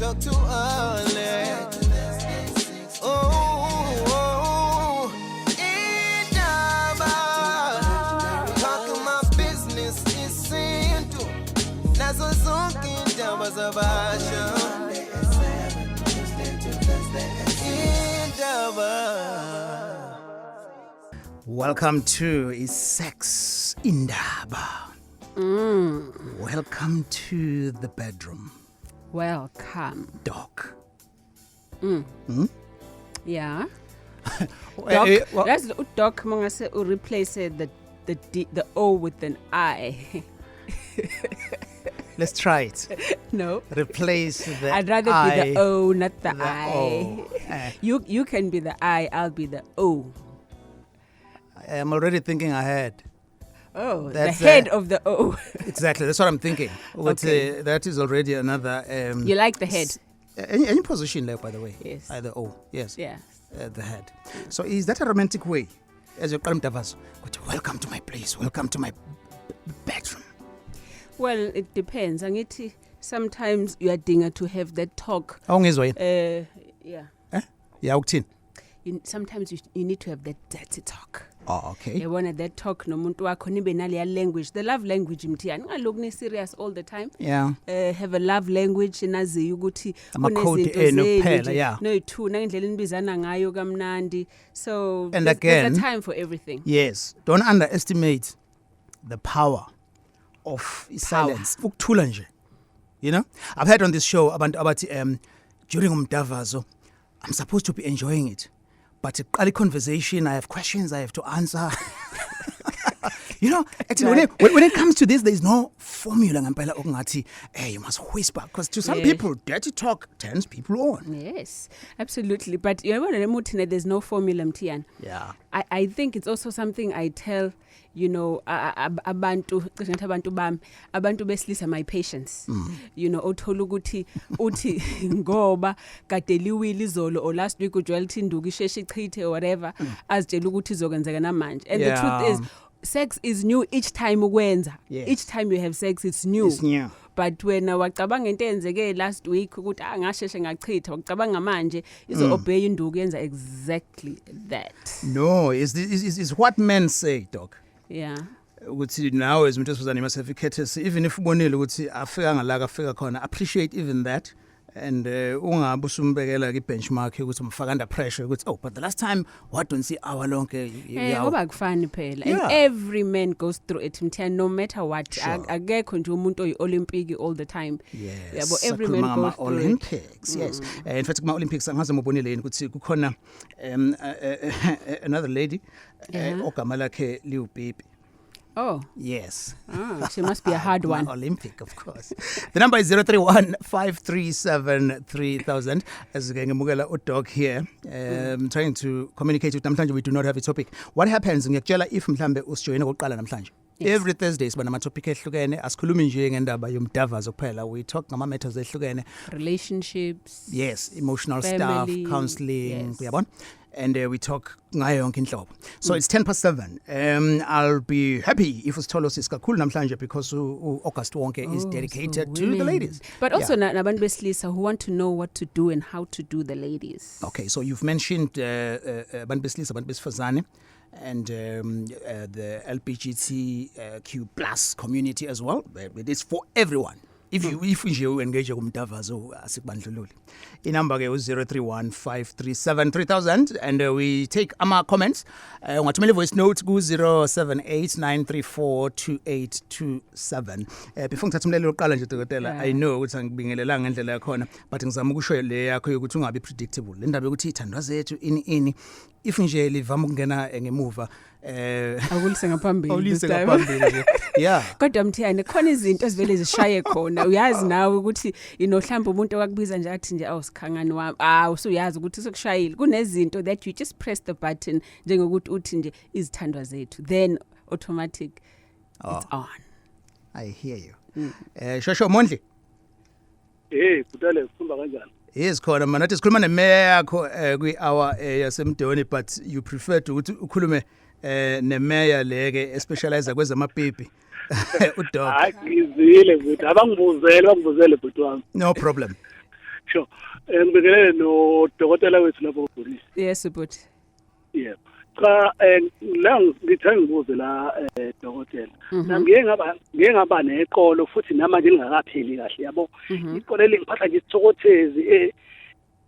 talk to Ole. Oh, Indaba, talking my business izinto, nazo zonke indaba zabasha. Welcome to Sex Indaba. Welcome to the bedroom. Welcome. Doc. Yeah. Well, Doc. That's the doc. Mangase replace the O with an I. Let's try it. No. Replace the I'd rather I, be the O, not the the I. O. You can be the I. I'll be the O. I'm already thinking ahead. Oh, That's the head of the O. Exactly. That's what I'm thinking. Okay. That is already another. You like the head? Any position there, by the way. Yes. Either O. Yes. Yes. The head. So is that a romantic way? As your Mthavazo, welcome to my place. Welcome to my bedroom. Well, it depends. Angithi sometimes you are dinga to have that talk. Awungizwa Yeah. Yeah, ukuthini? Sometimes you need to have that dirty talk. Oh, okay. You want that talk nomuntu wakho nibe naleya language. The love language Mthiyane. Ungaloku ni serious all the time. Yeah. Have a love language nazi ukuthi Amakhodi enokuphela, yeah. No two nangendlela nibizana ngayo kamnandi. So And there's again, a time for everything. Yes. Don't underestimate the power of silence. Ukuthula nje. You know? I've heard on this show about during Mthavazo, I'm supposed to be enjoying it. But early conversation, I have questions I have to answer. You know, actually, when it comes to this, there is no formula. You must whisper. Because to some people, dirty talk turns people on. Yes, absolutely. But you know, there's no formula, Mthiyane. Yeah. I think it's also something I tell, you know, abantu besilisa my patients. You know, othola ukuthi uthi ngoba kade liwili izolo or last week ujwayele ukuthi induku isheshe ichithe or whatever azitshela ukuthi izokwenzeka namanje. And the truth is sex is new each time ukwenza. Yes. Each time you have sex it's new. It's new. But when wacabanga into eyenzeke last week ukuthi ngasheshe ngachitha wacabanga manje izo obey induku yenza exactly that. No, it's what men say, Doc. Yeah. Ukuthi now as umuntu esifazane must have courtesy, even if ubonile ukuthi afika ngalaka afika khona, appreciate even that. And ungabe usumbekela ke benchmark ukuthi umfaka under pressure ukuthi but the last time what don't see hour lonke ngoba kufani phela and every man goes through it Mthiyane, no matter what akekho nje umuntu oyi-Olympic all the time. Yes. Yabo every man goes through Olympics. Yes. In fact kuma Olympics angaze mbonile yini ukuthi kukhona another lady ogama lakhe liupipi. Oh. Yes. She must be a hard one. Olympic, of course. The number is 031-537-3000. As ngemukela uDoc here, trying to communicate with namhlanje. We do not have a topic. What happens ngiyakutshela if mhlambe usijoyina kokuqala namhlanje? Every Thursday siba nama topic ehlukene. Asikhulume nje ngendaba yomdavazo kuphela. We talk ngama matters ehlukene. Relationships. Yes, emotional family, stuff, counseling, yes. And we talk ngayo yonke inhlobo. So it's 7:10. I'll be happy if usitholo sisikakhulu namhlanje because August wonke is dedicated to the ladies. But also nabantu besilisa who want to know what to do and how to do the ladies. Okay, so you've mentioned abantu besilisa, abantu besifazane, and the LGBTQ plus community as well. It is for everyone. If you engage kumdavazo asikubandlululi. Inamba ke 031-537-3000 and we take ama comments. Ungathumela voice note ku 078-934-2827. Before ngithatha umlelo oqala nje dokotela, I know ukuthi angibingelelanga ngendlela yakhona, but ngizama ukusho le yakho ukuthi ungabi predictable. Le ndaba ukuthi ithandwa zethu ini if nje livama ukungena ngemuva awulise ngaphambili yeah. Kodwa Mthiyane khona izinto ezivele zishaye khona uyazi nawe ukuthi inohlamba umuntu okakubiza nje athi nje awusikhangani wami usuyazi ukuthi sokushayile kunezinto that you just press the button njengokuthi uthi nje izithandwa zethu then automatic it's on. I hear you. Shosho Mondli. Kudale sikhuluma kanjani? Yes khona mana nathi sikhuluma nemeya yakho kwi hour yasemdoni, but you prefer to ukuthi ukhulume nemeya leke specialize kwezamapipi uDoc. Ngizile futhi abangibuzele bhuti wami. No problem. sure ngibekele no dokotela wethu lapho uPholisa Yes but yeah cha la ngithanda ngibuze la dokotela na ngeke ngaba neqolo futhi namanje lingakapheli kahle yabo iqolo elingiphatha nje isithokothezi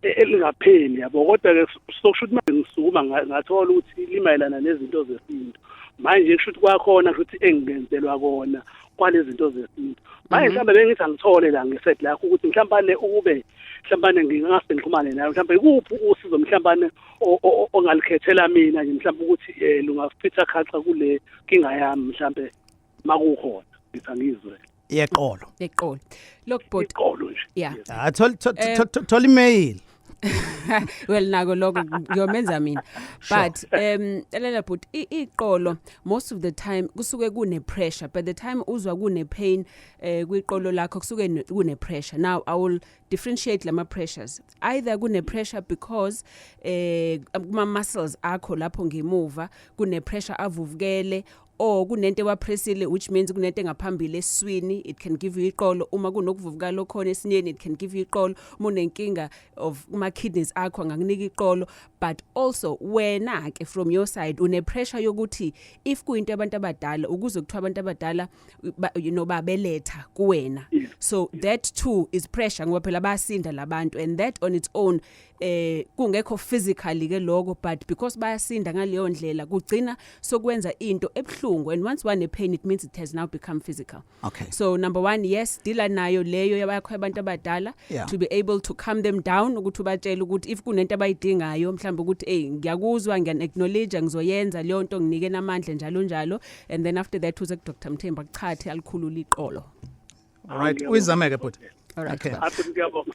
elingapheli yabo kodwa ke sokusho ukuthi manje ngisukuma ngathola ukuthi limayelana nezinto zesintu manje kusho ukuthi kwakhona ukuthi engigenzelwa kona kwalezi zinto zesintu manje mhlawumbe bengithi angithole la ngeset la ukuthi mhlawumbe ukube mhlawumbe ngingase ngiqhumane nayo mhlawumbe ikuphi usizo mhlawumbe ongalikhethela mina nje mhlawumbe ukuthi lungafitha khaxa kule kinga yami mhlawumbe makukhona ngizwe yeqolo look but iqolo nje yeah thola email well nako lokho ngiyomenza mina but elela but iqolo most of the time kusuke kune pressure by the time uzwa kune pain kwiqolo lakho kusuke kune pressure. Now I will differentiate lama pressures, either kune pressure because kuma muscles akho lapho ngemuva kune pressure avuvukele or kunento wapressile, which means kunento engaphambili eswini, it can give you iqolo. Uma kunokuvuvuka lokhona esineni, it can give you iqolo. Uma unenkinga of uma kidneys akho angakunika iqolo. But also wena ke from your side une pressure yokuthi if kuyinto abantu abadala ukuze kuthiwa abantu abadala you know babeletha kuwena, so that too is pressure ngoba phela bayasinda labantu, and that on its own kungekho physically ke lokho, but because bayasinda ngaleyo ndlela kugcina sokwenza into ebhlungu, and once one pain it means it has now become physical. Okay, so number one, yes, dila nayo leyo yabakho abantu abadala, to be able to calm them down ukuthi ubatshela ukuthi if kunento abayidingayo mhlawumbe ukuthi ngiyakuzwa, ngiyacknowledge, ngizoyenza leyo nto, nginike namandla njalo njalo, and then after that uze ku Dr Mthembu achathe alikhulula iqolo. All right, uyizameke but all right, okay,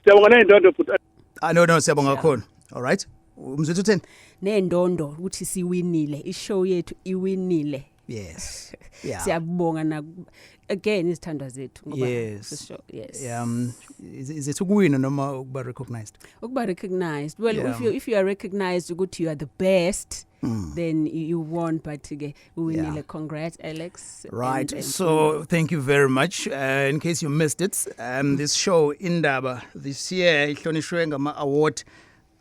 siyabonga nendondo but no siyabonga kakhulu. All right, umzithu utheni nendondo ukuthi siwinile, ishow yethu iwinile. Yes, yeah, siyabonga na again isithandwa zethu ngoba yes, show, yes, is it ukuwina noma ukuba recognized? Ukuba recognized, well, Yeah. if you are recognized ukuthi you are the best, then you won, but ke uwinile. Yeah. Congrats Alex. Right, and so thank you very much. In case you missed it, this show Indaba this year ihlonishwe ngama award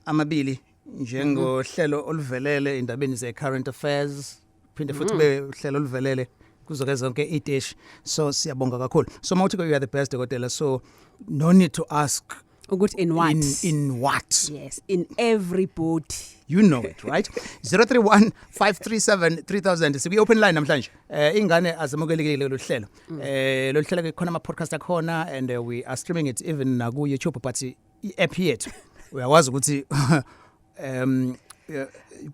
amabili njengohlelo oluvelele indabeni ze current affairs, phinde futhi be uhlelo oluvelele kuzoke zonke iteshi. So siyabonga kakhulu. So mawuthi you are the best dokotela, so no need to ask ukuthi in what? in what? Yes, in everybody. You know it, right? 031-537-3000. So we open line namhlanje. Ingane azamukelekile lo hlelo. Lo hlelo ke khona ama podcast akhona, and we are streaming it even na ku YouTube, but i-app yethu uyawazi ukuthi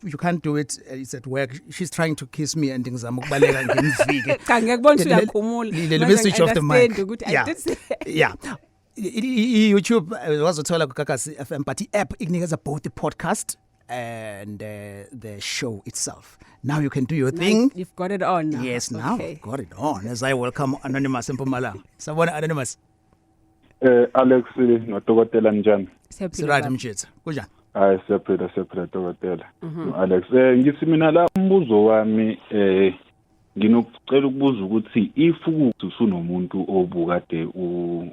you can't do it, it's at work. She's trying to kiss me and ngizama ukubaleka ngimvike. Cha ngiyakubona uyakhumula. Let me switch off the mic. Yeah. I did say. Yeah. YouTube wazothola ku Kakasi FM, but the app ignikeza both the podcast and the show itself. Now you can do your thing. You've got it on now. Yes, now Okay. I've got it on. As I welcome Anonymous in Mpumalanga. Sabona Anonymous. Alex nodokotela njani? Sirada mjitha. Kunjani? Hayi siyaphila dokotela. Alex ngithi mina la umbuzo wami nginokucela ukubuza ukuthi if usunomuntu obukade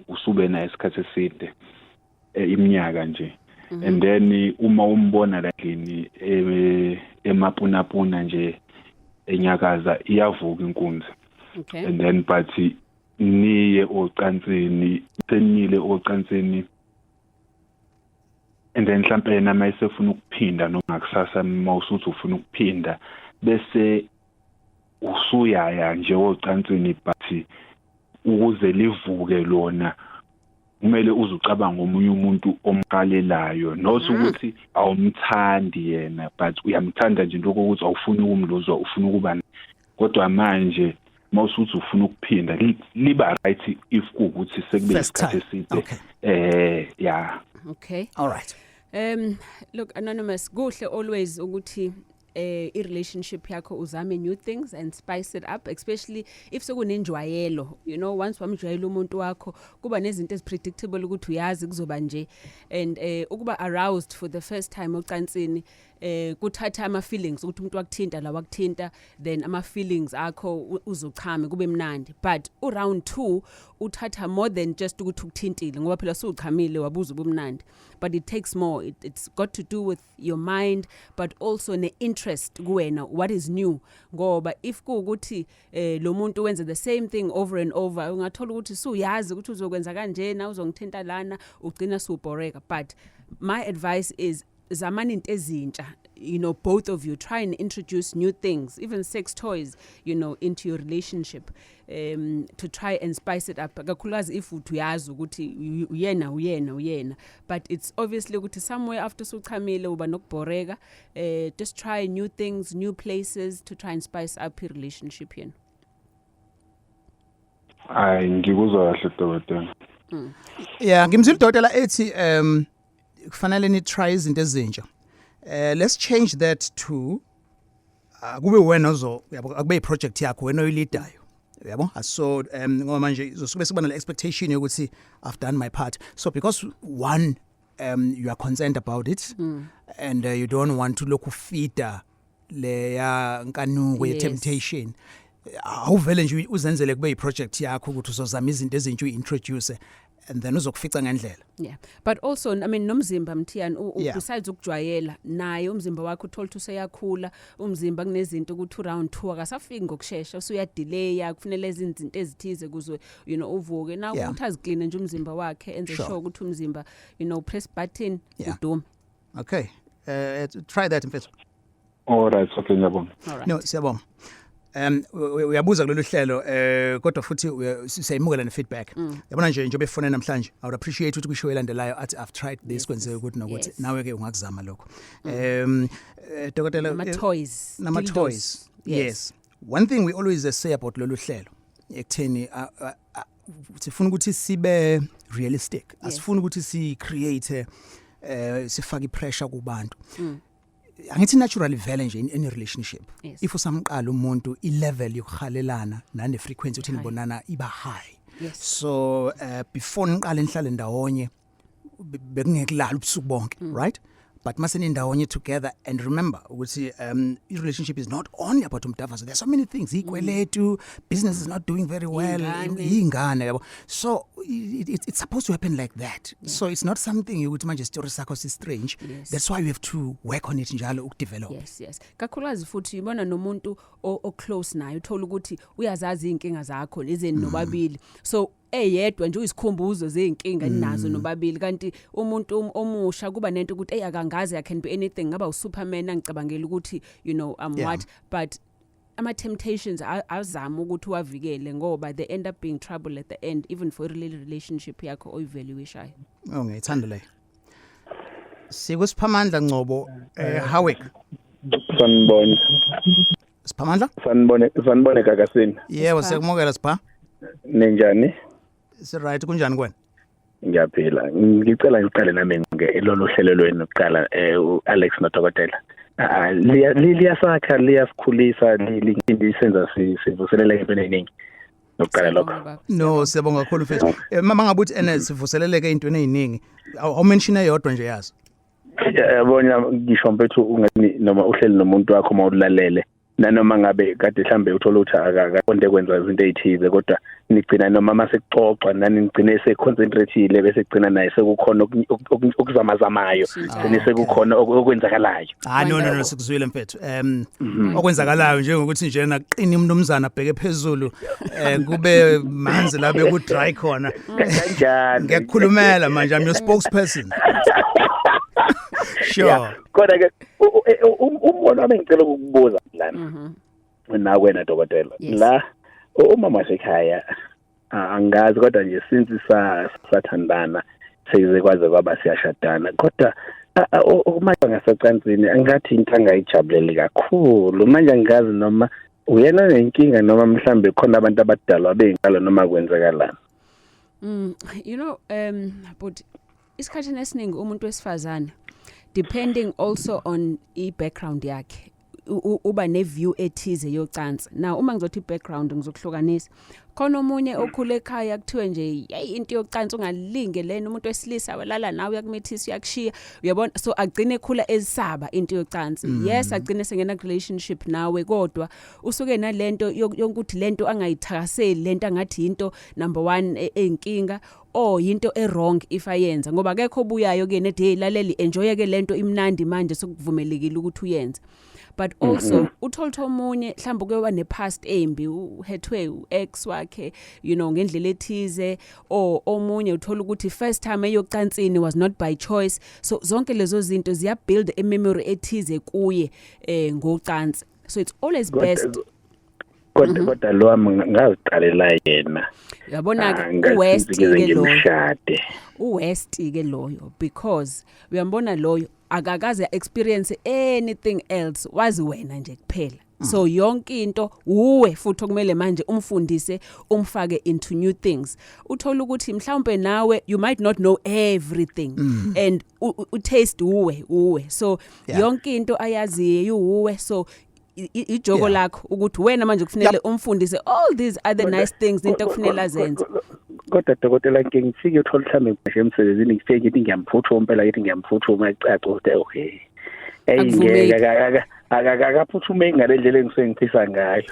usube naye isikhathi eside iminyaka nje, and then uma umbona la endlini emapunapuna nje enyakaza iyavuka inkunzi, Okay. and then but niye ocansini senile ocansini, and then mhlambe yena mayesefuna ukuphinda noma kusasa mawusuthi ufuna ukuphinda bese usuyaya nje ocansini, but ukuze livuke lona kumele uzucabanga omunye umuntu omqalelayo, nothi ukuthi awumthandi yena but uyamthanda nje lokho ukuthi awufuni ukumluzwa, ufuna ukuba, kodwa manje mawusuthi ufuna ukuphinda liba right if kuukuthi sekube isikhathi eside. Yeah. Okay. All right. Look Anonymous, kuhle always ukuthi i-relationship yakho uzame new things and spice it up, especially if sekunenjwayelo, you know, once wamjwayela umuntu wakho kuba nezinto ezipredictable ukuthi uyazi kuzoba nje, and ukuba aroused for the first time ocansini kuthatha ama feelings ukuthi umuntu wakuthinta la wakuthinta, then ama feelings akho uzochame kube mnandi, but round 2 uthatha more than just ukuthi ukuthintile ngoba phela suchamile wabuza ubumnandi, but it takes more. It's got to do with your mind but also ne interest kuwena, what is new, ngoba if kuukuthi lo muntu wenza the same thing over and over ungathola ukuthi suyazi ukuthi uzokwenza kanje na uzongithinta lana ugcina suboreka. But my advice is zamani into ezintsha, you know, both of you try and introduce new things, even sex toys, you know, into your relationship, to try and spice it up, kakhulukazi if uyazi ukuthi uyena, but it's obviously ukuthi somewhere after suchamile uba nokboreka, just try new things, new places to try and spice up your relationship yena. Ngikuzwa kahle dokotela. Yeah, ngimzwile dokotela ethi kufanele ni try izinto ezintsha. Let's change that to kube wena yabo akube iproject yakho wena oyileadayo, yabo. So ngoba manje izosube siba ne expectation yokuthi I've done my part. So because one you are concerned about it and you don't want to look feeder leya nkanuko ye temptation, awuvele nje uzenzele kube iproject yakho ukuthi uzozama izinto ezintsha uintroduce and then uzokufica ngendlela. Yeah, but also I mean nomzimba Mthiyane besides ukujwayela naye umzimba wakho uthola ukuthi useyakhula, umzimba kunezinto ukuthi round 2 akasafiki ngokusheshsha, usuya delay, kufanele izinto ezithize kuze you know uvuke na ukuthi aziclean nje umzimba wakhe enze sure ukuthi umzimba you know press button udome. Okay, try that mfethu. All right, okay ngiyabonga. No, siyabonga. Uyabuza kulolu hlelo kodwa futhi siyayimukela ne feedback. Yabona nje njengoba efone namhlanje, I would appreciate ukuthi kwisho elandelayo athi I've tried this kwenzeke ukuthi nokuthi nawe ke ungakuzama lokho. Dokotela nama toys. Yes. One thing we always say about lolu hlelo ekutheni sifuna ukuthi sibe realistic. Asifuna ukuthi si create sifake pressure kubantu. Angithi naturally vele nje in any relationship, if usamqala umuntu i-level yokuhalelana nane frequency uthi nibonana iba high, so before niqale nihlale ndawonye bekungekulala ubusuku bonke, right? But maseni ndawonye together, and remember ukuthi i-relationship is not only about umdavazo. There's so many things, ikweletu, business is not doing very well, ingane yabo. So it's supposed to happen like that. So it's not something ukuthi manje story sakho is strange. That's why we have to work on it njalo ukudevelop. Yes. Kakhulukazi futhi ibona nomuntu o close naye uthola ukuthi uyazazi inkinga zakho lezeni nobabili. So eyedwa nje uyisikhumbuzo zeinkinga ninazo nobabili, kanti umuntu omusha kuba nento ukuthi akangazi I can be anything, ngaba uSuperman angicabangela ukuthi you know what, but ama temptations azama ukuthi wavikele ngoba they end up being trouble at the end, even for a relationship yakho oyivaluishayo. Ngiyithanda le. Sikusiphamandla Ngcobo Hawek. Sanibona. Siphamandla? Sanibona kakasini. Yebo siyakumukela sipha. Ninjani? Right kunjani kwena? Ngiyaphila. Ngicela ngiqale nami lolu hlelo lwenu uqala Alex nodokotela. Liyasakha liyasikhulisa lisenza sivuselele into eziningi. Nokuqala lokho. No, siyabonga kakhulu mfethu. Mama ngabuthi sivuseleleke into eziningi. Awumention eyodwa nje yazi. Yabona ngisho mfethu ungani noma uhleli nomuntu wakho mawulalele. Nanoma ngabe kade mhlambe uthola ukuthi akakonde kwenza izinto ezithize, kodwa nigcina noma masekuxoxa nani nigcine seconcentrateile bese kugcina naye sekukhona okuzamazamayo, gcine sekukhona okwenzakalayo. No sikuzwile mfethu. Okwenzakalayo njengokuthi nje naqina umnumzana abheke phezulu kube manzi la beku dry khona. Kanjani? Ngiyakukhulumela manje, I'm your spokesperson. Sure. Kodwa ke umbono wami ngicela ukukubuza lana. Na wena dokotela. La umama sekhaya angazi kodwa nje since sathandana size kwaze kwaba siyashadana, kodwa manje ngasacansini angathi into angayijabuleli kakhulu. Manje angazi noma uyena nenkinga noma mhlambe khona abantu abadala bengalo noma kwenzakalana. You know but isikhathini esiningi umuntu wesifazane, depending also on background yakhe, uba ne-view ethize yocansi. Now uma ngizothi background ngizokuhlukanisa. Khona omunye okhule ekhaya kuthiwe nje hey into yocansi ungalinge lena umuntu wesilisa walala nawe uyakumithisa uyakushiya uyabona so agcine ekhula ezisaba into yocansi. Yes agcine sengena relationship nawe kodwa usuke nalento yokuthi lento angayithakaseli lento angathi into number 1 enkinga or into wrong if ayenza ngoba akekho obuyayo ke nethi hey laleli enjoy ke lento imnandi manje sokuvumelekile ukuthi uyenze. But also utholtho omunye mhlawumbe kuyoba nepast embi uhethwe uex wakhe ngendlela ethize or omunye uthola ukuthi first time eyocansini was not by choice so zonke lezo zinto ziya build a memory ethize kuye ngocansi so it's always best kodwa lo ngaziqalela yena yabona uwest ke loyo because uyambona loyo akakaze experience anything else wazi wena nje kuphela so yonke into uwe futhi okumele manje umfundise umfake into new things uthola ukuthi mhlawumbe nawe you might not know everything and taste uwe so yonke into ayaziyo uwe so ijoko lakho ukuthi wena manje kufanele umfundise all these other nice things into kufanele azenze kodwa dokotela ke ngifike uthola mhlambe nje emsebenzini ngifike ngithi ngiyamphutha phela ngithi ngiyamphutha icaca ukuthi okay akaphuthuma ngalendlela engisengiphisa ngayo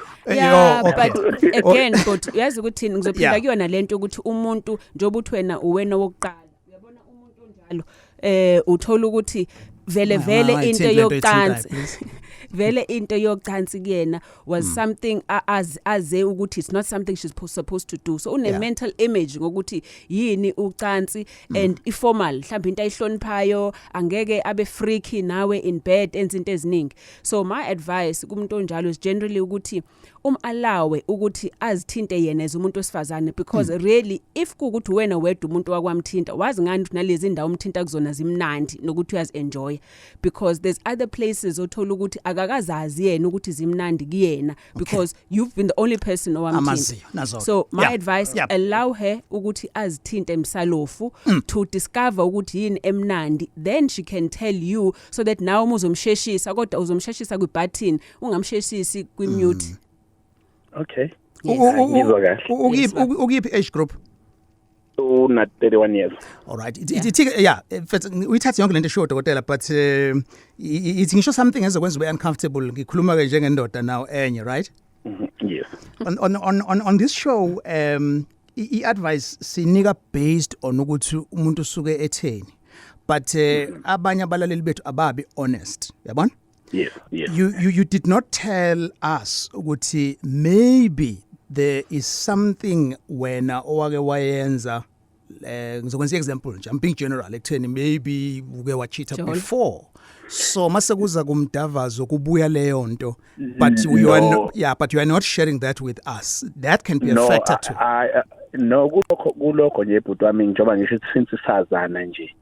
but again but uyazi ukuthi ngizophinda kuyona lento ukuthi umuntu njengoba uthi wena wokuqala uyabona umuntu onjalo uthola ukuthi vele into yocansi vele into yocansi kuyena was something aze ukuthi it's not something she's supposed to do so une mental image ngokuthi yini ucansi and informal mhlawumbe into ayihloniphayo angeke abe freaky nawe in bed enzinto eziningi so my advice kumuntu onjalo is generally ukuthi alawe ukuthi azithinte yena as umuntu osifazane because really if kuukuthi wena wedwa umuntu wakwamthinta wazi ngani ukuthi nalezi indawo umthinta kuzona zimnandi nokuthi uyazi-enjoy because there's other places othola ukuthi akakazazi yena ukuthi zimnandi kuyena because you've been the only person owamthinta so my advice allow her ukuthi azithinte emsalofu to discover ukuthi yini emnandi then she can tell you so that now umuzomsheshisa kodwa uzomsheshisa kwi-button ungamsheshisi kwi-mute Okay. Ukiphi age group? Una 31 years. All right. Uyithathe yonke lento show dokotela but it's ngisho something ezokwenza ube uncomfortable ngikhuluma ke njengendoda now enye right? Yes. On this show i-advice sinika based on ukuthi umuntu usuke etheni but abanye abalaleli bethu ababi honest yabona? Yes. You did not tell us ukuthi maybe there is something wena owake wayenza ngizokwenza example nje I'm being general ekutheni maybe uke wachita before so mase kuza kumdavazo kubuya leyo nto but you are not sharing that with us that can be a factor too no kulokho nje bhuti wami njengoba ngisho since sisazana nje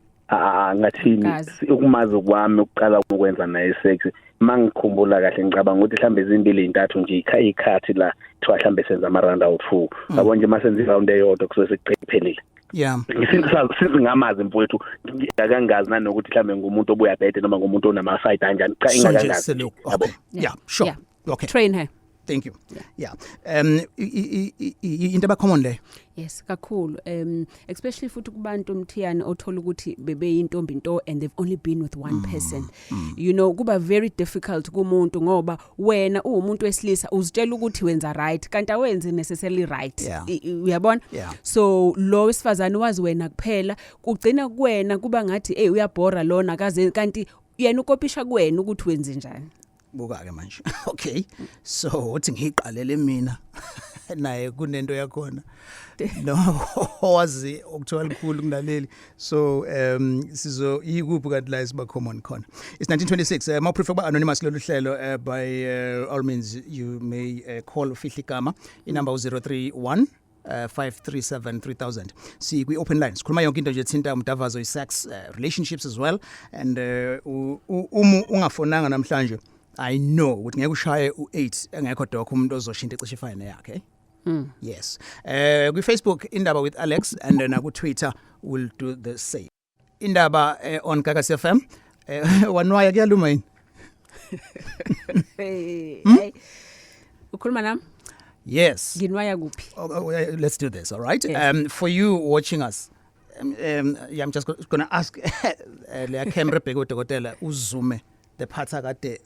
ngathini ukumazi kwami ukuqala ukwenza naye sex mangikhumbula kahle ngicabanga ukuthi mhlambe izimbili intathu nje ikhathi la thiwa mhlambe senza ama round out 2 yabo nje mase senza round eyodwa kusuke sekuphelile since ngamazi mfowethu akangazi nanokuthi mhlambe ngumuntu obuya bed noma ngumuntu onama side kanjani cha ingakangazi sure okay train her thank you into common le yes kakhulu especially futhi kubantu Mthiyane othola ukuthi bebeyintombi into and they've only been with one person you know kuba very difficult kumuntu ngoba wena umuntu wesilisa uzitshela ukuthi wenza right kanti awenzi necessarily right uyabona so lo wesifazane wazi wena kuphela kugcina kuwena kuba ngathi uyabhora lona akaze kanti yena ukopisha kuwena ukuthi wenze njani buka ke manje okay so uthi ngiqalele mina naye kunento yakhona no wazi ukuthola likhulu kunaleli so sizo ikuphi kanti la isiba common khona it's 1926 more prefer anonymous lolu hlelo by all means you may call Fihlikama inumber 031 5373000 see we open lines khuluma yonke into nje ethinta umdavazo isex relationships as well and ungafonanga namhlanje I know ukuthi ngeke ushaye u8 engekho doc umuntu ozoshinta ixesha ifine yakhe yes ku Facebook Indaba with Alex and then ku Twitter will do the same Indaba on Gaga FM wanwaya kuyaluma yini Hey. Ukhuluma nami? Yes. Nginwaya kuphi? Let's do this, all right? Yes. For you watching us, yeah, I'm just going to ask le camera bheke udokotela uzume the parts akade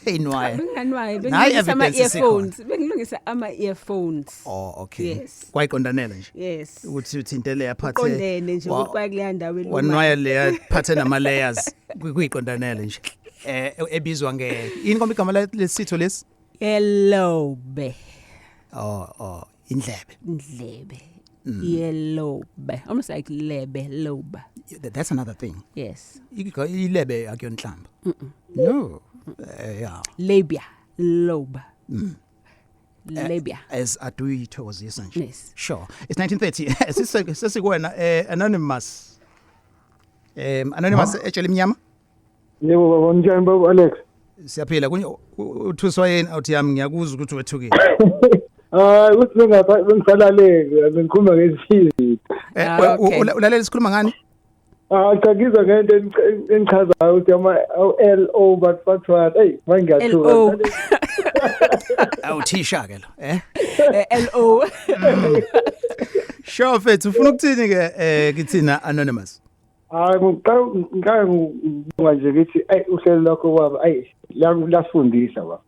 enwaye. Nganwaye Nayi bengilungisa ama evidence earphones. Bengilungisa ama earphones. Oh, okay. Yes. Kwayiqondanele nje. Yes. Ukuthi uthintele yaphathe. Qondene nje ukuthi kwakuleya ndawo eluma. Wanwaya le yaphathe nama layers kuyiqondanele nje. Ebizwa nge yini kombi igama lesitho lesi? Elobe. Oh, indlebe. Yelobe. Almost like lebe, lobe. That's another thing. Yes. Ilebe akuyonhlamba. No. Yeah. Labia, lobe. Labia. As atuyithokozisa nje. Yes. Sure. It's 1930. Sesikwena anonymous. Anonymous etshela imnyama. Yebo baba njani baba Alex? Siyaphila uthuswa yini awuthi yami ngiyakuzwa ukuthi wethukile. Uthi bengisalaleke bengikhuluma ngesizwe. Ulalela isikhuluma ngani? Cha ngizwa ngento engichazayo ukuthi ama LO but what hey mangiyathuka. Awuthisha ke lo, LO. Sure mfethu ufuna ukuthini ke kithina anonymous? Ngicela nje ngithi uhlelo lakho baba lasifundisa baba.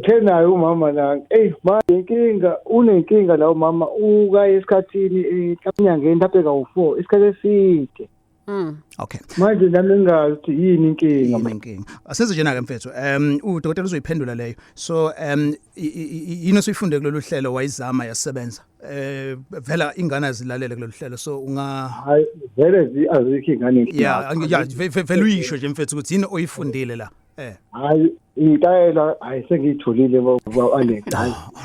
Thenayo umama la manje unenkinga la umama uka esikhathini eminyangeni lapha ka4 isikhathi eside. Okay. Manje nami ngingazi ukuthi yini inkinga. Asenze njena ke mfethu. Udokotela uzoyiphendula leyo. So yini osuyifunde kulolu hlelo wayizama yasebenza. Vela ingane azilalele kulolu hlelo so hayi vele azikho ingane. Yeah, vele uyisho nje mfethu ukuthi yini oyifundile la. Hayi intayela ayisengitholile baba Alex.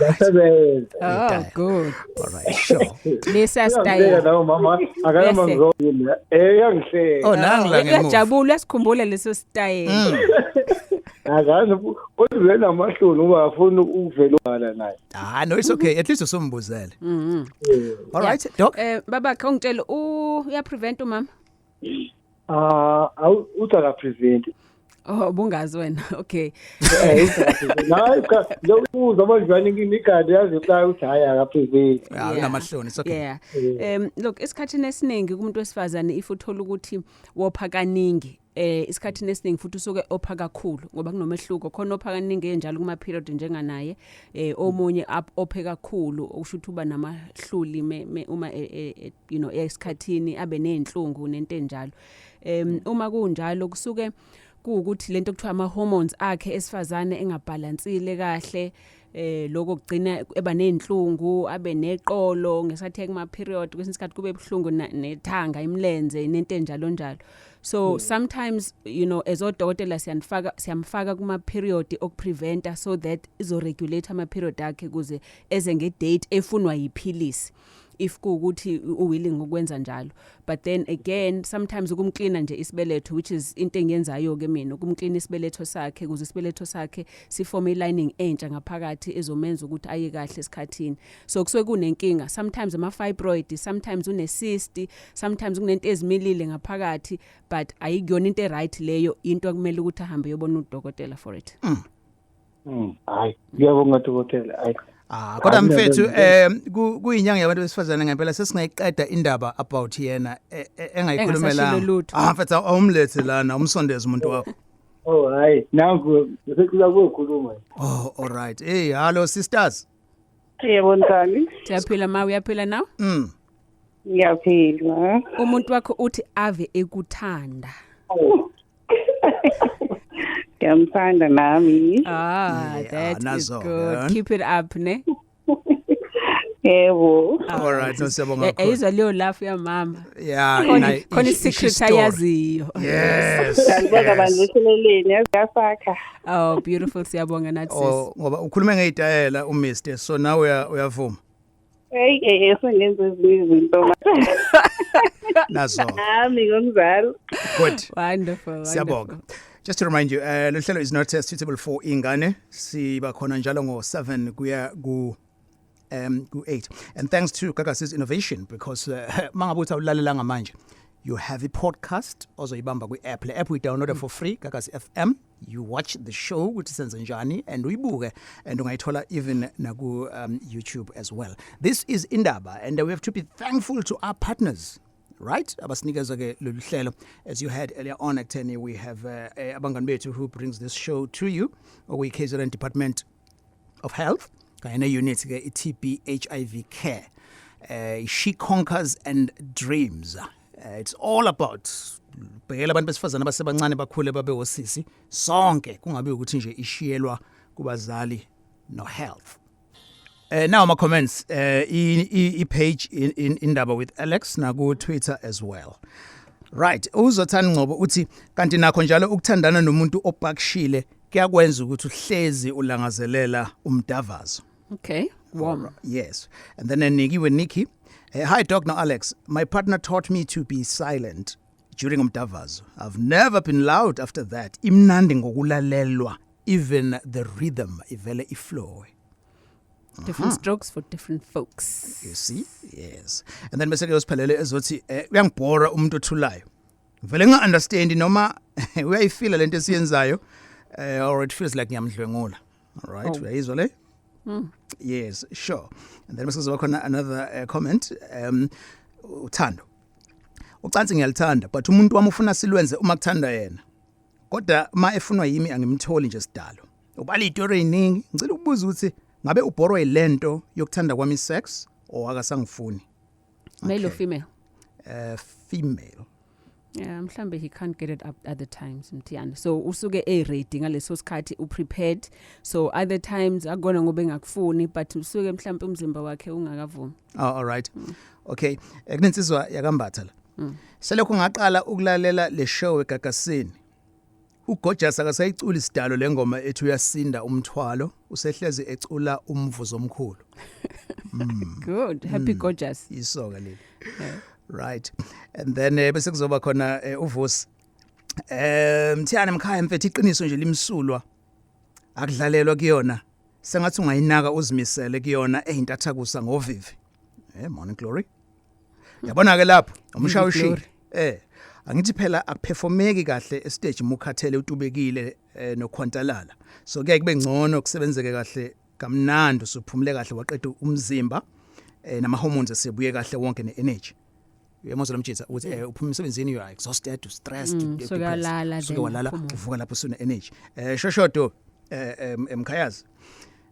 Yasebenza. Oh, good. All right, sure. Lesa style. La mama akayama ngizobona. Yangihle. Oh, nangila ngemuva. Uyajabula esikhumbule leso style. Akazi kodwa wena amahloni uba afuna ukuvelana naye. No, it's okay. At least usombuzele. All right, doc. Baba khongitshela uya prevent umama? Utaka prevent. Oh, bungazi wena. Okay. Hayi cha lokuza abadlwana ikhanda yazi xa uthi hayi akaprevent. Unamahloni, it's okay. Yeah. Look, isikhathini esiningi kumuntu wesifazane if uthola ukuthi wopha kaningi isikhathini esiningi futhi usuke opha kakhulu ngoba kunomehluko khona opha kaningi enjalo kuma period njenganaye omunye ophe kakhulu okusho ukuthi uba namahluli uma you know esikhathini abe nenhlungu nento enjalo uma kunjalo kusuke ukuthi lento kuthiwa ama hormones akhe esifazane engabalansile kahle lokho kugcina eba nenhlungu abe neqolo ngesathi kuma period kwesinye isikhathi kube ebhlungu nethanga imlenze nento enjalo njalo so sometimes you know as odokotela siyamfaka kuma period okupreventa so that izo regulate ama period akhe kuze eze nge date efunwa yiphilisi if kuukuthi uwilling ukwenza njalo but then again sometimes ukumklina nje isibeletho which is into engiyenzayo ke mina ukumklina isibeletho sakhe kuze isibeletho sakhe siform lining entsha ngaphakathi ezomenza ukuthi aye kahle esikhathini so kusuke kunenkinga sometimes ama fibroid sometimes une cyst sometimes kunento ezimilile ngaphakathi but ayikuyona into right leyo into akumele ukuthi ahambe yobona udokotela for it hayi ngiyabonga dokotela hayi kodwa mfethu kuyinyanga yabantu besifazane ngempela sesingayiqeda indaba about yena engayikhulumelanga mfethu awumlethe lana umsondeze umuntu wakho hayi nangu sekuza ukukhuluma all right hey hello sisters yebo njani siyaphila ma uyaphila now ngiyaphila umuntu wakho uthi ave ekuthanda ngiyamthanda nami that is good keep it up ne yebo all right no siyabonga kakhulu ayizwa leyo laugh ya mama yeah khona secret ayaziyo yes ngibona bangiseleleni yasakha oh beautiful siyabonga nathi sis ngoba ukhuluma ngezitayela uMr so nawe uyavuma hey sengenza izinto nazo nami ngomzalo good wonderful siyabonga. Just to remind you, lo hlelo is not suitable for ingane. Siba khona njalo ngo7 kuya ku8. And thanks to Gaga's innovation because mangabe uthi awulalelanga manje You have a podcast ozoyibamba kwi-app. Le app we download for free, Gagasi FM. You watch the show with Senzenjani and uyibuke and ungayithola even naku YouTube as well. This is Indaba, and we have to be thankful to our partners. Right? Abasinikeza ke lolu hlelo. As you heard earlier on at 10, we have abangani bethu who brings this show to you. We KZN Department of Health. Kanye unit ke TB HIV care. She conquers and dreams. It's all about bhekela abantu besifazana abasebancane bakhule babe osisi sonke kungabe ukuthi nje ishiyelwa kubazali no health. Now my comments page in Indaba with Alex naku Twitter as well. Right, uzothanda Ngcobo uthi kanti nakho njalo ukuthandana nomuntu opakishile kuyakwenza ukuthi uhlezi ulangazelela umdavazo. Okay, warm. Yes. And then Nikki, hi Dr. Alex, my partner taught me to be silent during umdavazo. I've never been loud after that. Imnandi ngokulalelwa, even the rhythm ivele iflow. Different strokes for different folks. You see? Yes. And then bese kuyosiphelele ezothi uyangibhora umuntu othulayo. Vele nga-understand noma uyayifila lento esiyenzayo or it feels like ngiyamdlwengula. All right, uyayizwa le? Yes, sure. And then bese kuzoba khona another comment. Uthando. Ucansi ngiyalithanda, but umuntu wami ufuna silwenze uma kuthanda yena. Kodwa ma efunwa yimi angimtholi nje sidalo. Ubali itori eningi, ngicela ukubuza ukuthi ngabe ubhorwa ilento yokuthanda kwami sex or akasangifuni? Male or female? Female. Yeah, mhlambe he can't get it up at the times, Mthiyane. So usuke ready ngaleso sikhathi prepared. So other times akona ngobe ngakufuni, but usuke mhlambe umzimba wakhe ungakavumi. Oh, all right. Okay. Kunensizwa yakambatha la. Selokho ngaqala ukulalela le show egagasini. Ugojasa akasayicula isidalo lengoma ethi uyasinda umthwalo, usehleze ecula umvuzo omkhulu. Good. Happy gorgeous. Isoka leli. Right. And then bese kuzoba khona uvusi. Mthiyane mkhaya mfethu iqiniso nje limsulwa. Akudlalelwa kuyona. Sengathi ungayinaka uzimisele kuyona eyintathakusa ngovivi. Morning glory. Yabona ke lapho umshawishi. Angithi phela akuperformeki kahle estage mukhathele utubekile nokhwantalala. So kuye kube ngcono kusebenzeke kahle kamnandi usuphumule kahle waqeda umzimba nama hormones asebuye kahle wonke ne-energy. Uyamuzwa lomjitha ukuthi uphuma emsebenzini you are exhausted, stressed, so uyalala uvuka lapho usune energy. Shoshodo emkhayazi.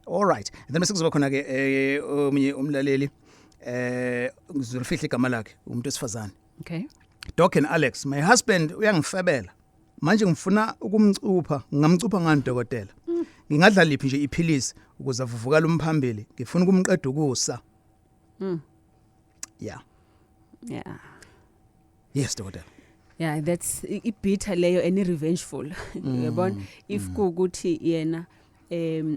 All right. And then bese kuzoba khona ke omunye umlaleli ngizolifihla igama lakhe umuntu esifazane. Okay. Doc and Alex, my husband uyangifebela. Manje ngifuna ukumcupha, ngamcupha ngani dokotela. Ngingadla liphi nje iphilisi ukuze avuvukala umphambili. Ngifuna ukumqeda ukusa. Yeah. Yeah. Yes, dokotela. Yeah, that's ibitha leyo any revengeful. Uyabona if kuukuthi yena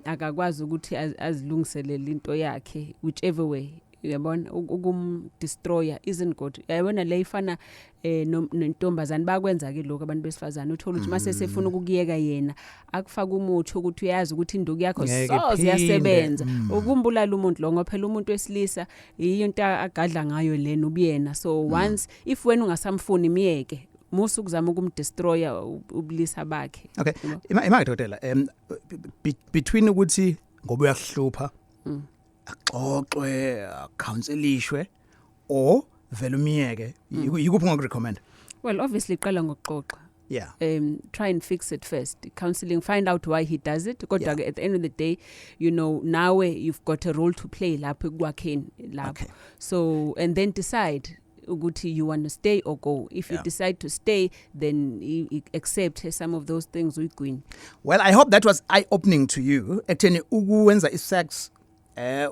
akakwazi ukuthi azilungiselele into yakhe whichever way. Uyabona destroyer isn't good. Uyabona le ifana nentombazana bakwenza ke lokho abantu besifazana uthola ukuthi mase sefuna ukukiyeka yena akufaka umuthi ukuthi uyazi ukuthi induku yakho soze yasebenza ukumbulala umuntu lo ngoba phela umuntu wesilisa into agadla ngayo lena ubuyena. So once if wena ungasamfuni imiyeke musu kuzama ukumdestroya ubulisa bakhe. Okay. Ima dokotela between ukuthi ngoba uyahlupha axoxwe counselishwe or vele umiyeke yikuphi ngokurecommend? Well, obviously qala ngokuxoxa. Yeah. Try and fix it first. Counseling, find out why he does it. Kodwa at the end of the day, you know, now you've got a role to play lapho ekwakheni lapho. Okay. So and then decide ukuthi you want to stay or go. If you decide to stay, then you accept some of those things uyigwini. Well, I hope that was eye-opening to you. Ekutheni ukuwenza isex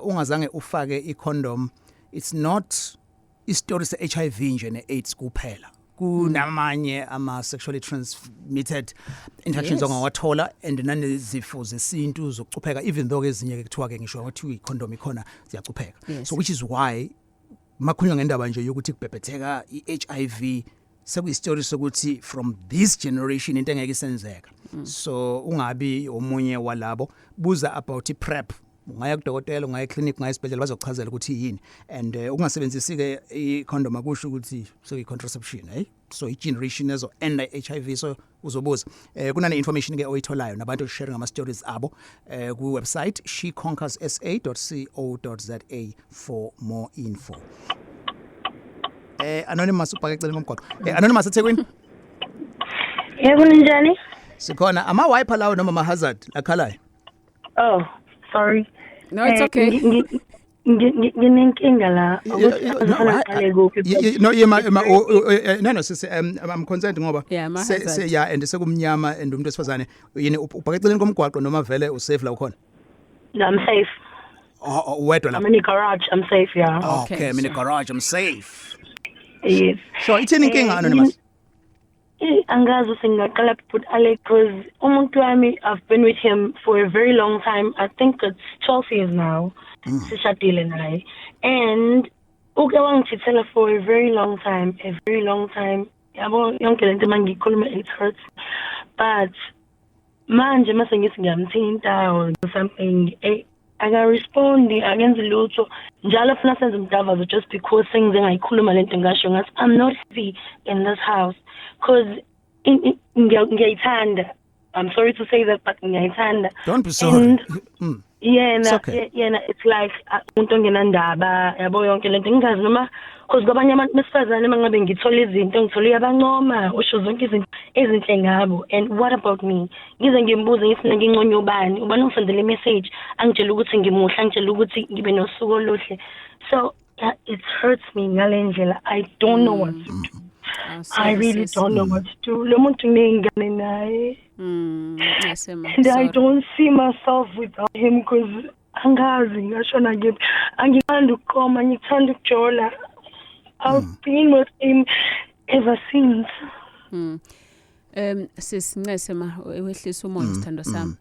ungazange ufake i-condom, it's not istory se-HIV nje ne-AIDS kuphela. Kunamanye ama-sexually transmitted infections ongawathola and nanezifo zesintu zokucupheka even though ezinye kuthiwa ke ngisho ukuthi i-condom ikhona ziyacupheka. So which is why makhulunywa ngendaba nje yokuthi kubhebhetheka i-HIV sekuyistory sokuthi from this generation into engeke isenzeka. So ungabi omunye walabo buza about i-PrEP ungaya kudokotela ungaya eclinic ungaya esibhedlela bazokuchazela ukuthi yini and ukungasebenzisi ke icondom akusho ukuthi so i-contraception so i-generation ezo end HIV so uzobuza kunane information ke oyitholayo nabantu share ngama stories abo ku website sheconquerssa.co.za for more info. Anonymous ubhaka ecela ngomgwaqo. Anonymous eThekwini. Yebo ninjani? Sikhona ama wiper lawo noma ama hazard lakhalayo. Oh, sorry. No, it's okay. Nginenkinga la. No, no, sisi I'm concerned ngoba yeah and sekumnyama and umuntu wesifazane yini ubhaka eceleni komgwaqo noma vele usafe la ukhona? No, I'm safe. Wedwa la. I'm in the garage. I'm safe, yeah. Okay, I'm in the garage. I'm safe. Yes. So ithini inkinga Anonymous? Angazi singaqala put Alex because umuntu wami I've been with him for a very long time. I think it's 12 years now. Sishadile naye. And uke wangithithela for a very long time. Yabo yonke lento mangikhuluma it hurts. But manje mase ngithi ngiyamthinta or something akarespondi akenze lutho njalo funa senze umdavazo just because sengize ngayikhuluma lento ngasho ngathi I'm not happy in this house because ngiyayithanda. I'm sorry to say that but ngiyayithanda. Don't be sorry. It's like umuntu ongenandaba yabo yonke lento ngingazi noma because kwabanye abantu besifazane mangabe ngithola izinto ngithola yabancoma usho zonke izinto ezinhle ngabo and what about me ngize ngimbuze ngifuna nginconye ubani ubani ngisendele message angitshela ukuthi ngimuhla angitshela ukuthi ngibe nosuku oluhle so it hurts me ngalendlela. I don't know what to do. I really don't know what to do. Lo muntu ngingane naye. And I don't see myself without him because angazi ngashona ngiphi angithanda ukukoma ngithanda ukujola. I've been with him ever since. Sisincesema wehlisa umoya sithando sami.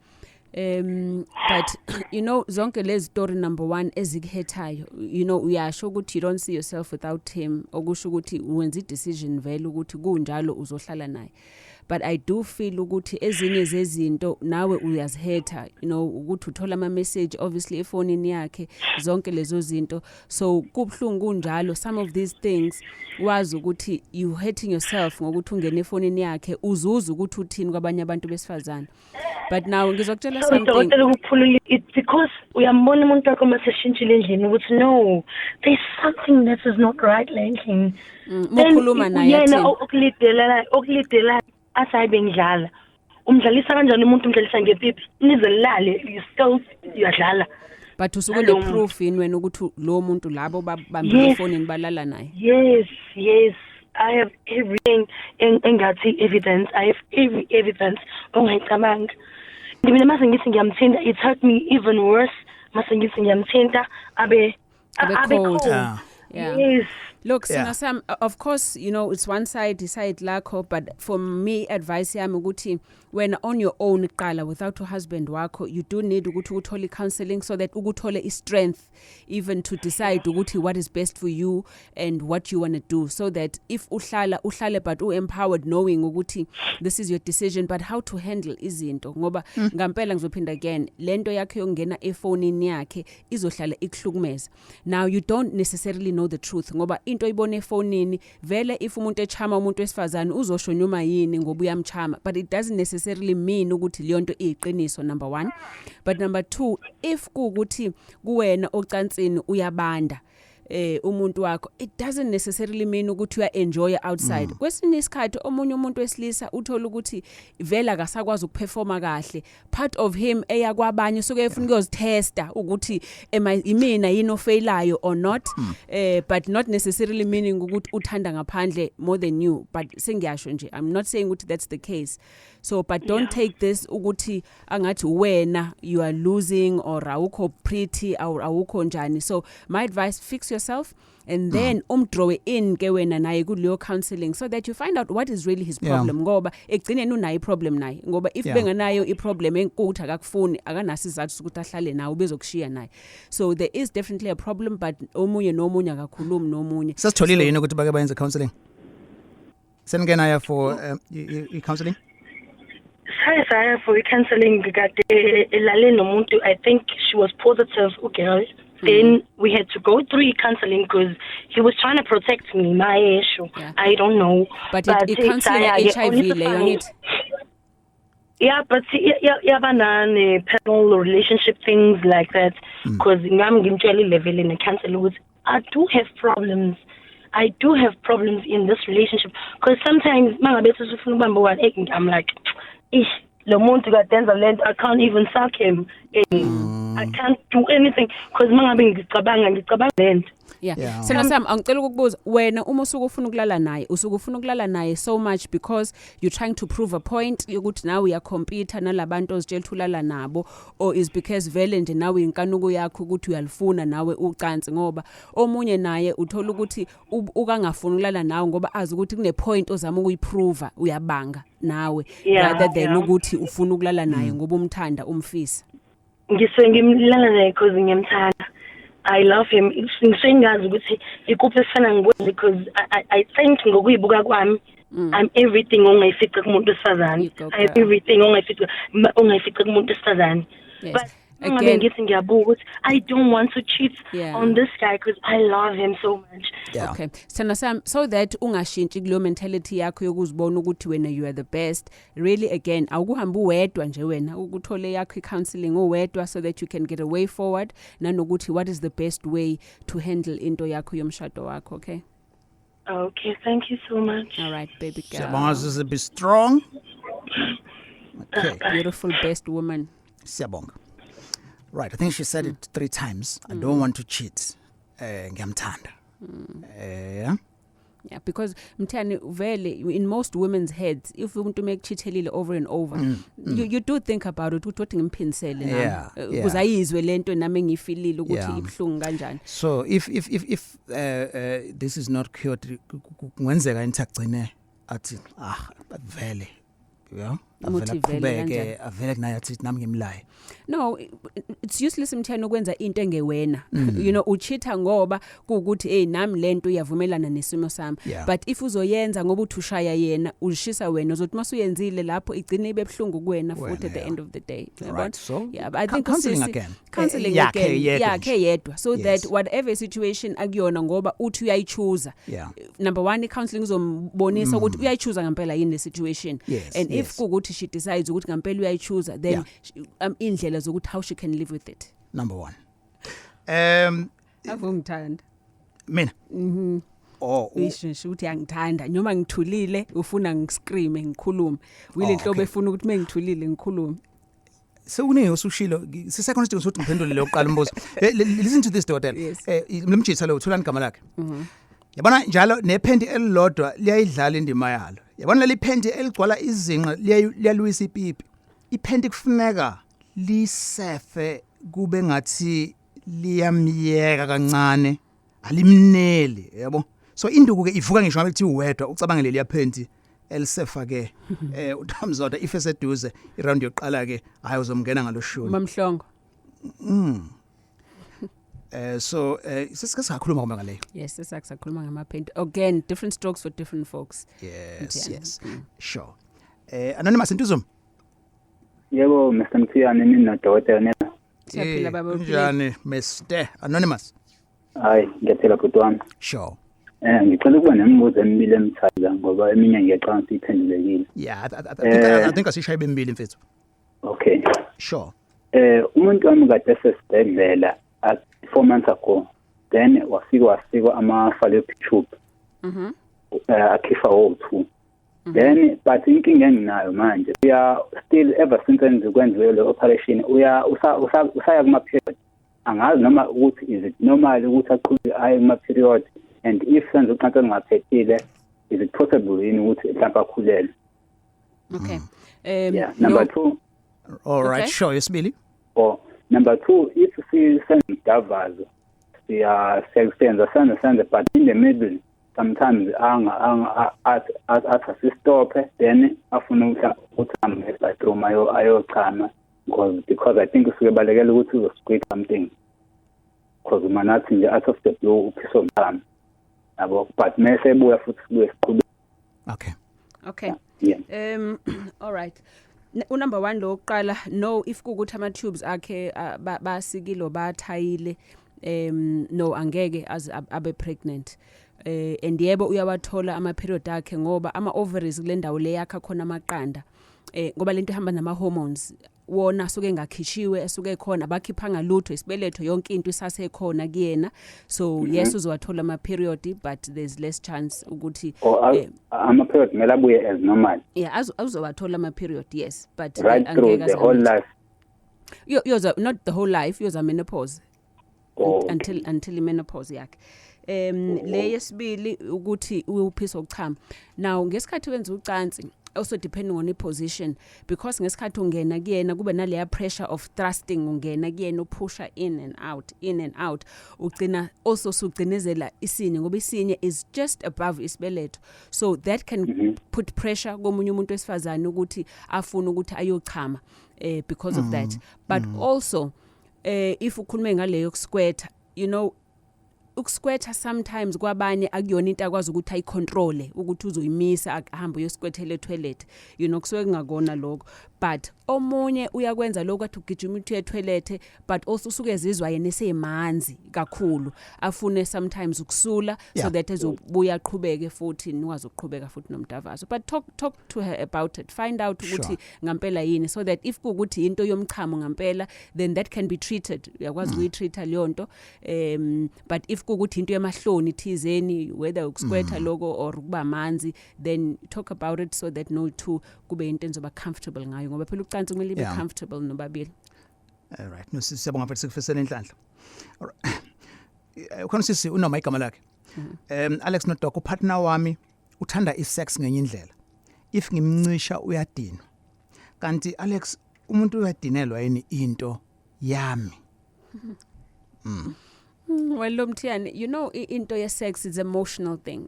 But you know zonke lezi story number 1 ezikhethayo you know uyasho ukuthi you don't see yourself without him okusho ukuthi wenza decision vele ukuthi kunjalo uzohlala naye. But I do feel ukuthi ezinye zezinto nawe uyazhetha you know ukuthi uthola ama message obviously efonini yakhe zonke lezo zinto so kubhlungu kunjalo some of these things wazi ukuthi you hurting yourself ngokuthi ungene efonini yakhe uzuza ukuthi uthini kwabanye abantu besifazana. But now ngizokutshela something it's because uyambona umuntu wakho maseshintshile endlini ukuthi no there's something that is not right endlini. Mokhuluma naye yena okulidela asayibe ngidlala umdlalisa kanjani umuntu umdlalisa ngepipi nizelale you still uyadlala but usuke le proof in wena ukuthi lo muntu labo babambile efonini balala naye. Yes I have everything engathi evidence. I have every evidence ongayicabanga. Ngibona mase ngithi ngiyamthinta it hurt me even worse mase ngithi ngiyamthinta abe cold. Yes. Look, Sinasam, of course, you know, it's one side, decide lakho, but for me, advice yami ukuthi when on your own qala without your husband wakho, you do need ukuthi uthole counseling so that ukuthole strength even to decide ukuthi what is best for you and what you want to do so that if uhlale but empowered knowing ukuthi this is your decision but how to handle izinto ngoba ngampela ngizophinda again lento yakhe yongena efonini yakhe izohlala ikuhlukumeza. Now you don't necessarily know the truth ngoba into ibone efonini vele if umuntu echama umuntu wesifazane uzosho noma yini ngoba uyamchama but it doesn't necessarily mean ukuthi leyo nto iyiqiniso number 1 but number 2 if kuukuthi kuwena ocansini uyabanda umuntu wakho it doesn't necessarily mean ukuthi uya enjoy outside. Kwesinye isikhathi omunye umuntu wesilisa uthola ukuthi vela akasakwazi ukuperforma kahle part of him eyakwabanye soke efuna ukuzitesta ukuthi imina yini ofailayo or not but not necessarily meaning ukuthi uthanda ngaphandle more than you but sengiyasho nje I'm not saying ukuthi that's the case so but don't take this ukuthi angathi wena you are losing or awukho pretty or awukho njani. So my advice, fix yourself and then draw in ke wena naye kuleyo counseling so that you find out what is really his problem ngoba egcineni unayo problem naye ngoba if bengenayo iproblem enkuthi akakufuni akanasi izathu ukuthi ahlale nawe bezokushiya naye so there is definitely a problem but omunye nomunye akakhulumi nomunye. Sasitholile yini ukuthi bake bayenze counseling sengenaya for counseling ngithaye saya for counseling kade elale nomuntu. I think she was positive, girl. Then we had to go through counseling because he was trying to protect me, my issue. Yeah. I don't know. But counseling HIV leyo ngithi. Yeah, but yabanane personal relationship things like that because ngami ngimtshela level in counseling I do have problems. I do have problems in this relationship because sometimes mangabe sifuna ubamba one I'm like lo muntu kadenza lento I can't even suck him. I can't do anything because mangabe ngicabanga lento. Yeah. Sena Sam angicela ukukubuza wena uma usuku ufuna ukulala naye usuku ufuna ukulala naye so much because you're trying to prove a point ukuthi nawe uyacompete nalabantu ozitshela ulala nabo or is because vele nje nawe inkanuko yakho ukuthi uyalifuna nawe ucansi ngoba omunye naye uthola ukuthi ukangafuna ukulala nawe ngoba azi ukuthi kune point ozama ukuyiprove uyabanga nawe rather than ukuthi ufuna ukulala naye ngoba umthanda umfisa. Ngimlala naye because ngiyamthanda. I love him. Ngisengazi ukuthi ikuphi esifana ngikwenze because I think ngokuyibuka kwami I'm everything ongayifica kumuntu esifazane. I'm everything ongayifica kumuntu esifazane. But again ngithi ngiyabuka ukuthi I don't want to cheat on this guy because I love him so much. Yeah. Okay. So that ungashintshi kulo mentality yakho yokuzibona ukuthi wena you are the best. Really again awukuhamba uwedwa nje wena ukuthole yakho counseling uwedwa so that you can get a way forward nanokuthi what is the best way to handle into yakho yomshado wakho, okay? Okay, thank you so much. All right, baby girl. Siyabonga be strong. Okay. Beautiful best woman. Siyabonga. Right, I think she said it 3 times. I don't want to cheat. Ngiyamthanda. Yeah, because Mthiyane vele in most women's heads if umuntu make cheatelile over and over you do think about it ukuthi ngimpinsele nami ukuze ayizwe lento nami ngifilile ukuthi ibhlungu kanjani. So if this is not cured kungenzeka into agcine athi vele avele kunaye athi nami ngimlaye. No, it's useless Mthiyane ukwenza into engewena. You know ucheata ngoba kuukuthi nami lento uyavumelana nesimo sami. But if uzoyenza ngoba uthushaya yena ushisa wena uzothi masuyenzile lapho igcine ibe ebhlungu kuwena futhi at the end of the day. Right. So yeah, but I think counseling again. Counseling again. Yakhe yedwa so that whatever situation akuyona ngoba uthi uyayichoose. Number 1 counseling uzombonisa ukuthi uyayichoose ngempela yini le situation. And if kuukuthi she decides ukuthi ngempela uyayichoose then indlela zokuthi how she can live with it. Number 1. Avungithanda. Mina. Isho ukuthi angithanda noma ngithulile ufuna ngiscreame ngikhulume. Wile nhlobo efuna ukuthi mengithulile ngikhulume. Sewune usushilo sisecond stage ukuthi ngiphendule le oqala umbuzo. Listen to this daughter. Lemjitha lo uthulani igama lakhe. Yabona njalo nephendi elilodwa liyayidlala indima yalo. Yabona leli phendi eligcwala izinqa liyalwisa ipipi. Iphendi kufuneka lisefe kube ngathi liyamyeka kancane alimneli yabo. So induku ke ivuka ngisho ngabe kuthi uwedwa ucabangele liyaphendi elisefa ke uthamzoda if eseduze iround yoqala ke hayi uzomngena ngaloshuni mamhlongo. So sesikhuluma ngoma ngaleyo. Yes, sesikhuluma ngamaphenti. Again, different strokes for different folks. Yes. Sure. Anonymous Ntuzuma. Yebo Mr. Mthiyane mina dokotela nena. Siyaphila baba. Njani Mr. Anonymous? Hayi ngiyaphila bhuti wami. Sure. Ngicela ukuba nemibuzo emibili emithathu ngoba eminye ngiyaqala siyiphendulekile. Yeah, I think asishaye bemibili mfethu. Okay. Sure. Umuntu wami kade esesibhedlela 4 months ago. Then wafika ama-fallopian tube. Akhifa O2. Then but inkinga enginayo manje still ever since engikwenziwe le operation usaya kuma period angazi noma ukuthi is it normal ukuthi aqhubeke aye kuma period and if senze uqanqa ngaphethile is it possible yini ukuthi mhlawumbe akhulele. Okay. Number 2. All right, sure, yesibili. Number 2, if senze udavazo siyasenza but in the middle sometimes stop then afuna ukuthi ahambe bathroom ayochama because I think usuke balekela ukuthi uzosqueeze something because manathi nje out of the blue uphiso mthamo yabo but mase ebuya futhi sibuye siqhubeke. Okay. Yeah. All right. Number 1 lo oqala no if kukuthi ama tubes akhe basikilo bathayile no angeke abe pregnant and yebo uyawathola ama period akhe ngoba ama ovaries kule ndawo le yakha khona amaqanda ngoba lento ihamba nama hormones wona asuke engakhishiwe asuke khona bakhiphanga lutho isibeletho yonke into isasekhona kuyena so yes uzowathola ama period but there's less chance ukuthi ama period mela abuye as normal azowathola ama period yes but right through the whole life yoza not the whole life yoza menopause until menopause yakhe le yesibili ukuthi uphisa ukuchama now ngesikhathi wenza ucansi also depending on the position because ngesikhathi ungena kuyena kube naleya pressure of thrusting ungena kuyena upusha in and out ugcina also sugcinezela isine ngoba isine is just above isibeletho so that can put pressure komunye umuntu wesifazane ukuthi afuna ukuthi ayochama because of that but also if ukhulume ngaleyo kuskwetha you know ukuskwetha sometimes kwabanye akuyona into akwazi ukuthi ayicontrol ukuthi uzoyimisa ahamba uyoskwethela toilet you know kusuke ngakona lokho but omunye uyakwenza lokho athi ugijima uthi etoilet but also usuke ezizwa yena esemanzi kakhulu afune sometimes ukusula so that ezobuya aqhubeke futhi nikwazi ukuqhubeka futhi nomdavazo but talk to her about it find out ukuthi ngampela yini so that if kuukuthi into yomchamo ngampela then that can be treated uyakwazi ukuyitreata leyo nto but if kuukuthi into yamahloni thizeni whether ukuskwetha lokho or ukuba amanzi then talk about it so that no two kube into enzoba comfortable ngayo ngoba phela ucansi kumele ibe comfortable nobabili all right no sisiyabonga mfethu sikufisela inhlanhla ukhona sisi unoma igama lakhe Alex Nodoko partner wami uthanda isex ngenye indlela if ngimncisha uyadinwa kanti Alex umuntu uyadinelwa yini into yami Well Mthiyane you know into ye sex is emotional thing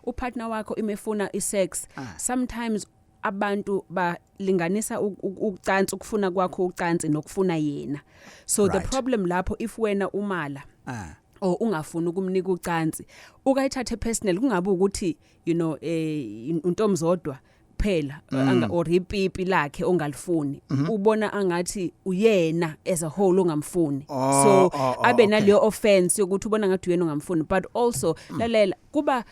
upartner wakho imefuna isex sometimes abantu balinganisa ucansi ukufuna kwakho ucansi nokufuna yena so the problem lapho if wena umala or ungafuna ukumnika ucansi ukayithathe personal kungabe ukuthi you know untomzodwa phela or ipipi lakhe ongalifuni ubona angathi uyena as a whole ongamfuni so abe naleyo offense yokuthi ubona ngathi uyena ongamfuni but also lalela kuba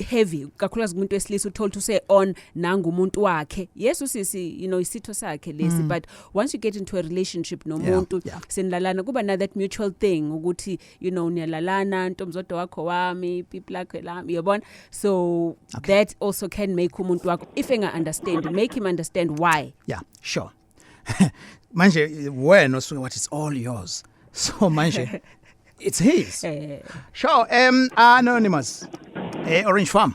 heavy kakhulukazi kumuntu wesilisa uthola to say on nangumuntu wakhe yes usisi you know isitho sakhe lesi but once you get into a relationship nomuntu senilalana kuba na that mutual thing ukuthi you know niyalalana ntomzodo wakho wami people lakhe lami yabona so that also can make umuntu wakho if enga understand make him understand why sure manje wena usuke what it's all yours so manje it's his sure anonymous Orange Farm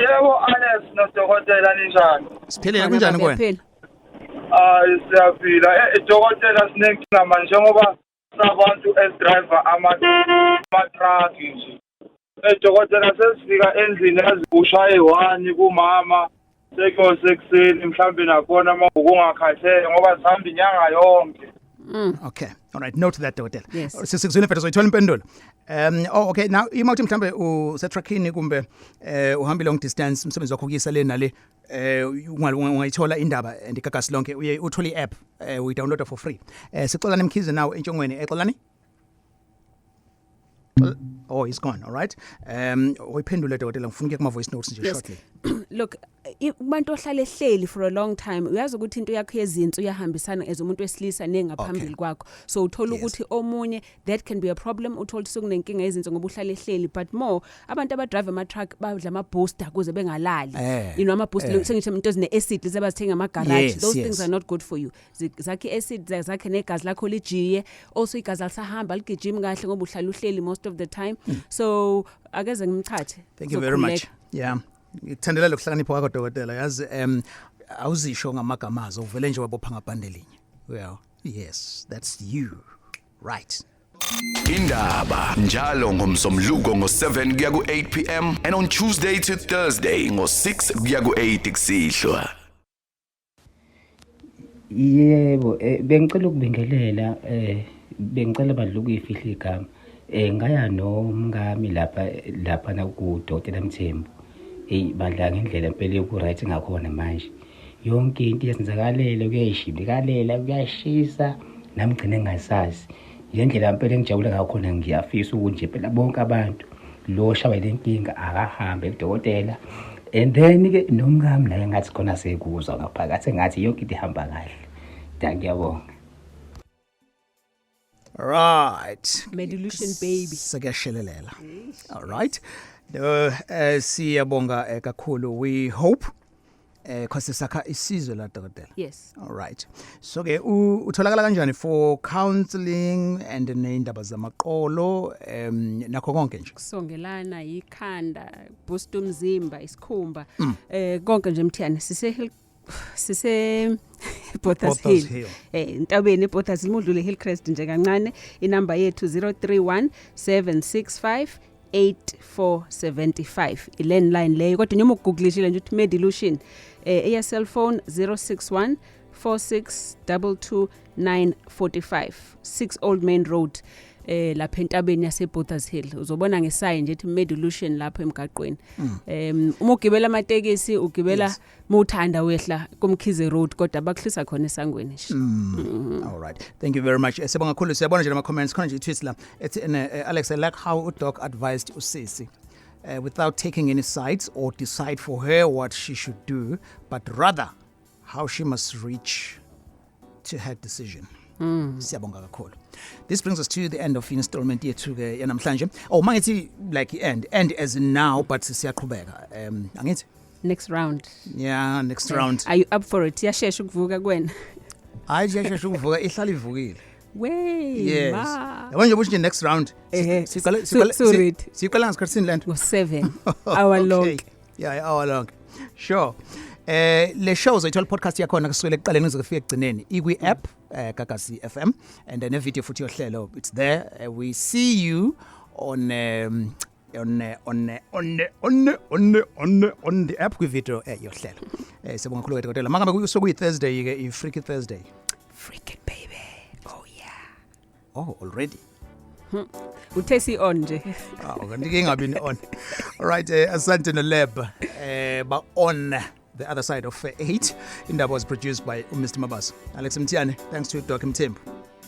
yebo Alex nodokotela ninjani siphilile kunjani kwena siyaphila dokotela sinenkinga manje ngoba sabantu driver ama truck nje dokotela sesifika endlini yazibusha e1 kumama sekuseni mhlambe nakhona ungakhathele ngoba sihamba inyanga yonke okay all right note that dokotela sikuzwile mfethu soyithola impendulo okay now imauthi mhlambe usetrackini kumbe uhamba long distance umsebenzi wakho kuyisa le nale ungayithola indaba ndikagasi lonke uye uthola iApp we download for free sicela nemkhize nawe entshongweni exolani oh he's gone all right uyiphendule dokotela ngifuna ukuya kuma voice notes nje shortly look ubantu ohlale ehleli for a long time uyazi ukuthi into yakho yezinto uyahambisana ezomuntu wesilisa nengaphambili kwakho so uthola ukuthi omunye that can be a problem uthola sokunenkinga yezinto ngoba uhlale ehleli but more abantu abadrive ama truck badla ama booster kuze bengalali you know ama booster sengithi into ezine acid lezabazithenga ama garage those things are not good for you zakhe acid zakhe negazi lakho lijiye also igazi alisahamba ligijima kahle ngoba uhlala uhleli most of the time so akeze ngimchathe thank you very much ngithandela lokuhlakanipha kwakho dokotela yazi awuzisho ngamagamazo uvele nje wabopha ngabhande linye well yes that's you right Indaba njalo ngomsombuluko ngo7 kuya ku8 pm and on Tuesday to Thursday ngo6 kuya ku8 kusihlwa yebo bengicela ukubingelela bengicela badluku ifihla igama ngaya nomngami lapha na ku Dr. Mthembu badla ngendlela impela yoku right ngakhona manje yonke into iyenzakalele kuyayishibikalela kuyashisa nami ngcine ngasazi indlela impela engijabule ngakhona ngiyafisa ukuthi nje phela bonke abantu lo shawa lenkinga akahambe kudokotela and then ke nomngami naye ngathi khona sekuzwa ngaphakathi ngathi yonke into ihamba kahle ngiyabonga. Right. Medillusion baby. Sakashelelela. All right. Siyabonga kakhulu. We hope because sakha isizwe la dokotela. Yes. All right. So ke utholakala kanjani for counseling and neindaba zamaqolo nakho konke nje? Kusongelana ikhanda, boost umzimba, isikhumba, konke nje Mthiyane sise Bothas Hill. Ntabeni Bothas Hill mudlule Hillcrest nje kancane. Inamba yethu 031 765 8475 ilandline leyo kodwa noma ugoogleishile nje uthi Medillusion eya cell phone 061 4622 945 6 Old Main Road lapha entabeni yase Bothas Hill uzobona ngesign nje ethi Medillusion lapha emgaqweni. Uma ugibela amatekisi ugibela muthanda wehla kumkhize road kodwa bakuhlisa khona esangweni nje. All right, thank you very much. Siyabonga kakhulu. Siyabona nje ama comments khona nje tweets la ethi Alex, I like how doc advised usisi without taking any sides or decide for her what she should do, but rather how she must reach to her decision. Siyabonga kakhulu. This brings us to the end of installment yethu ke yanamhlanje. Oh mangithi like end as in now, but siyaqhubeka. Angithi next round. Yeah, next round. Are you up for it? Yashesha ukuvuka kwena. Hayi yashesha ukuvuka ihlala ivukile. Wey, ma. Yabona nje next round. Siqala ngasikhathini lento. Ngo7 hour long. Yeah, hour long. Sure. Le shows ayithola podcast yakhona kusukela ekuqaleni kuze kufike ekugcineni ikwi app Gagasi FM and then a video futhi yohlelo it's there. We see you on the app kwi video yohlelo. Sibonga kakhulu dokotela. Mangabe kuyi Thursday ke i Freaky Thursday. Freaky baby. Oh yeah. Oh already. Uthesi on nje. Kanti ke ngabini on. All right, asante no lab ba on the other side of 8. Indaba was produced by Mr. Mabas. Alex Mthiyane, thanks to Dr. Mthembu.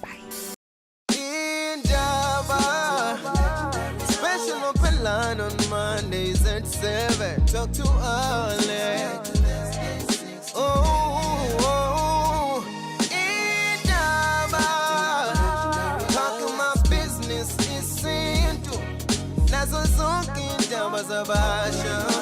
Bye. Indaba, special open line on Mondays at 7. Talk to Alex. Oh, Indaba, talking my business, izinto. Nazo zonke indaba zabasha.